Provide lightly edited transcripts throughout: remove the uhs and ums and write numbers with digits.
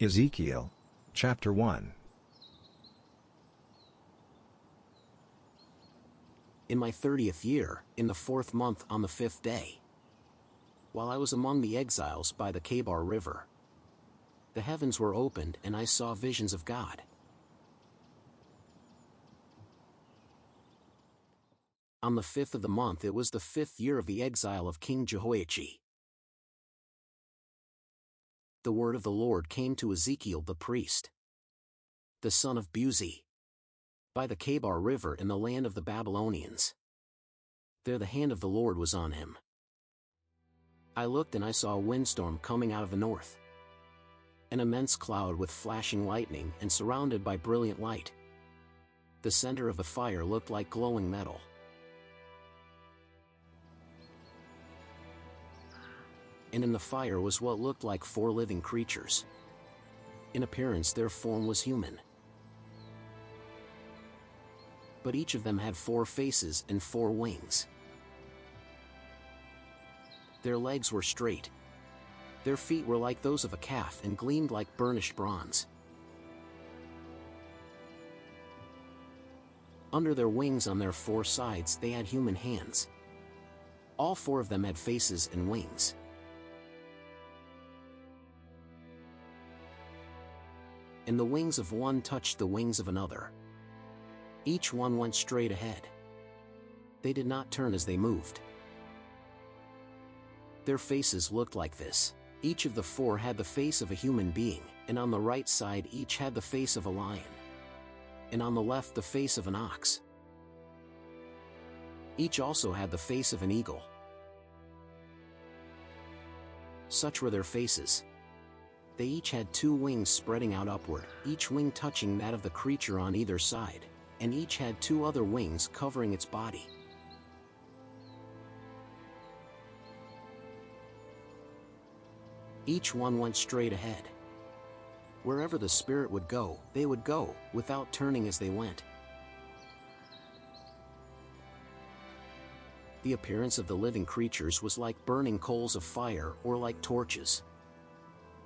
Ezekiel Chapter 1. In my 30th year, in the 4th month on the 5th day, while I was among the exiles by the Kabar River, the heavens were opened and I saw visions of God. On the 5th of the month it was the 5th year of the exile of King Jehoiachin. The word of the Lord came to Ezekiel the priest, the son of Buzi, by the Kabar River in the land of the Babylonians. There the hand of the Lord was on him. I looked and I saw a windstorm coming out of the north, an immense cloud with flashing lightning and surrounded by brilliant light. The center of the fire looked like glowing metal. And in the fire was what looked like 4 living creatures. In appearance their form was human, but each of them had 4 faces and 4 wings. Their legs were straight. Their feet were like those of a calf and gleamed like burnished bronze. Under their wings on their 4 sides they had human hands. All 4 of them had faces and wings. And the wings of one touched the wings of another. Each one went straight ahead. They did not turn as they moved. Their faces looked like this. Each of the 4 had the face of a human being, and on the right side each had the face of a lion, and on the left the face of an ox. Each also had the face of an eagle. Such were their faces. They each had 2 wings spreading out upward, each wing touching that of the creature on either side, and each had 2 other wings covering its body. Each one went straight ahead. Wherever the Spirit would go, they would go, without turning as they went. The appearance of the living creatures was like burning coals of fire or like torches.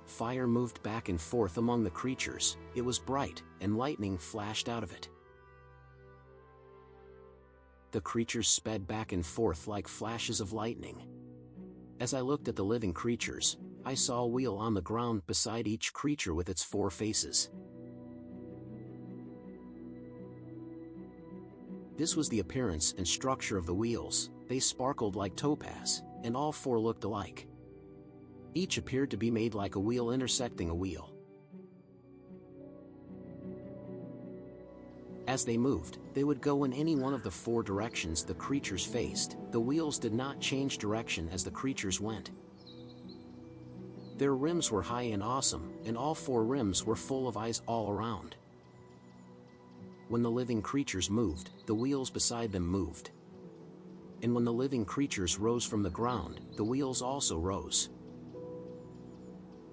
Fire moved back and forth among the creatures, it was bright, and lightning flashed out of it. The creatures sped back and forth like flashes of lightning. As I looked at the living creatures, I saw a wheel on the ground beside each creature with its 4 faces. This was the appearance and structure of the wheels. They sparkled like topaz, and all 4 looked alike. Each appeared to be made like a wheel intersecting a wheel. As they moved, they would go in any one of the 4 directions the creatures faced. The wheels did not change direction as the creatures went. Their rims were high and awesome, and all 4 rims were full of eyes all around. When the living creatures moved, the wheels beside them moved. And when the living creatures rose from the ground, the wheels also rose.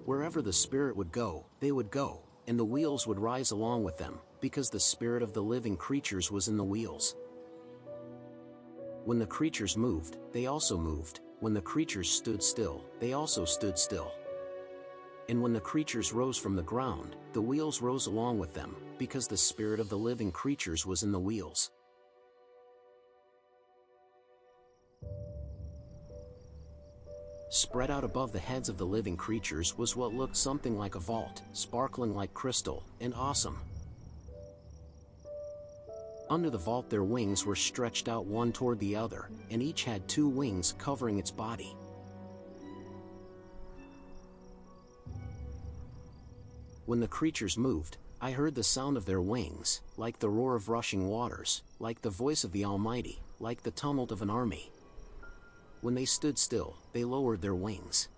Wherever the Spirit would go, they would go, and the wheels would rise along with them, because the spirit of the living creatures was in the wheels. When the creatures moved, they also moved. When the creatures stood still, they also stood still. And when the creatures rose from the ground, the wheels rose along with them, because the spirit of the living creatures was in the wheels. Spread out above the heads of the living creatures was what looked something like a vault, sparkling like crystal, and awesome. Under the vault their wings were stretched out one toward the other, and each had 2 wings covering its body. When the creatures moved, I heard the sound of their wings, like the roar of rushing waters, like the voice of the Almighty, like the tumult of an army. When they stood still, they lowered their wings.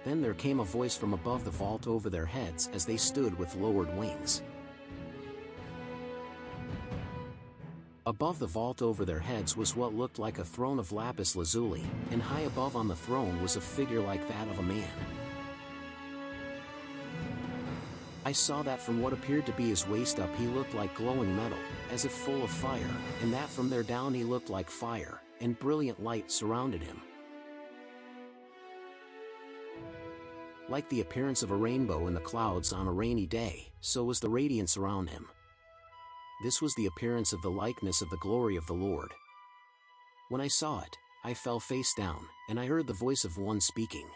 Then there came a voice from above the vault over their heads as they stood with lowered wings. Above the vault over their heads was what looked like a throne of lapis lazuli, and high above on the throne was a figure like that of a man. I saw that from what appeared to be his waist up he looked like glowing metal, as if full of fire, and that from there down he looked like fire, and brilliant light surrounded him. Like the appearance of a rainbow in the clouds on a rainy day, so was the radiance around him. This was the appearance of the likeness of the glory of the Lord. When I saw it, I fell face down, and I heard the voice of one speaking.